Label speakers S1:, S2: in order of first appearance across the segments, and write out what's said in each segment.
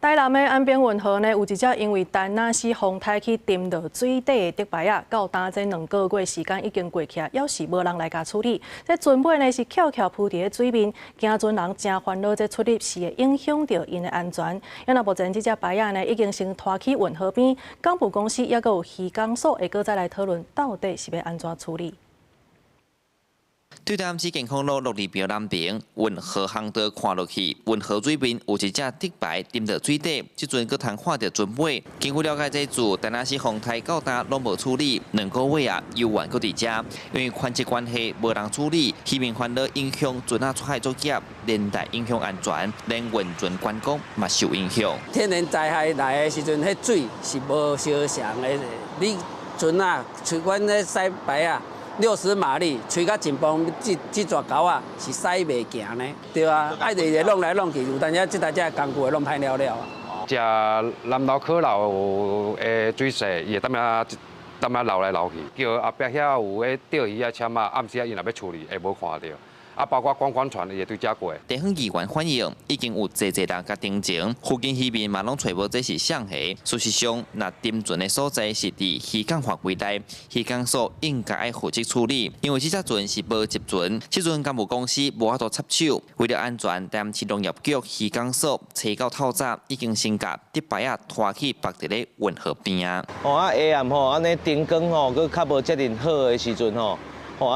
S1: 台南的安平运河呢，有一只因为丹那斯风台去沉到水底的竹排啊，到今这2个月时间已经过去，要是无人来甲处理。这船尾呢是翘翘浮伫咧水面，行船人真烦恼，这出入是会影响到因的安全。因那目前这只排啊呢，已经先拖去运河边，港务公司也阁有渔港所会阁再来讨论，到底是要安怎处理。
S2: 对淡水健康路落里标南边，运河航道看落去，运河水面有一只竹排沉到水底，即阵阁通看到船尾。经过了解，这组但那是风台到达拢无处理，2个月啊，油源阁伫遮，因为款质关系无人处理，渔民烦恼影响船啊出海作业，连带影响安全，连运船观光嘛受影响。
S3: 天然灾害来的时阵，迄水是无相像的，你船啊，像阮咧驶排啊。 60马力，吹到前方，这座沟啊是驶袂行呢，对啊，爱就弄来弄去，有当时这台车工具会弄歹了了啊。
S4: 只南楼靠楼的水势，伊会当流来流去，叫后壁遐有迄钓鱼啊、签啊，暗时啊，伊若要处理，会无看到。 啊，包括观光船也对遮过。
S2: 地方议员反映，已经有济人甲定情，附近渔民嘛拢找无这是上虾。事实上，若沉船的所在是伫渔港范围内，渔港所应该爱负责处理，因为这只船是无集船，这阵港务公司无法度插手。为了安全，淡市农业局渔港所初到透早已经先甲竹排啊拖去绑伫咧运河边啊。
S5: 下暗吼，安尼灯光吼，佮较无遮尔好的时阵吼。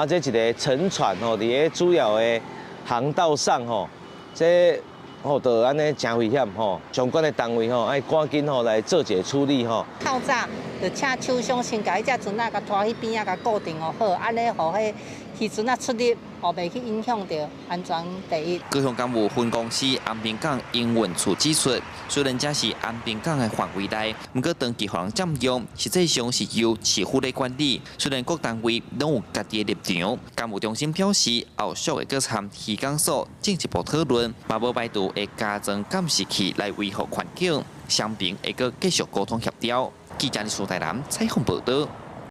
S5: 这一个沉船吼，伫咧主要的航道上吼，这就安尼真危险吼。相关的单位吼，爱赶紧吼来做一处理吼。
S6: 透早就请厂商先甲迄只船啊，甲拖去边啊，甲固定好，安尼互迄渔船啊出入，互袂去影响到安全第一。
S2: 高雄港务分公司安平港营运处指出，虽然这是安平港的范围内，不过长期互人占用，实际上是由市府来管理。虽然各单位拢有家己的立场，港务中心表示，后续会搁参渔港所进一步讨论，嘛无排除会加装监视器来维护环境，双边会搁继续沟通协调。记者李苏台南采访报道。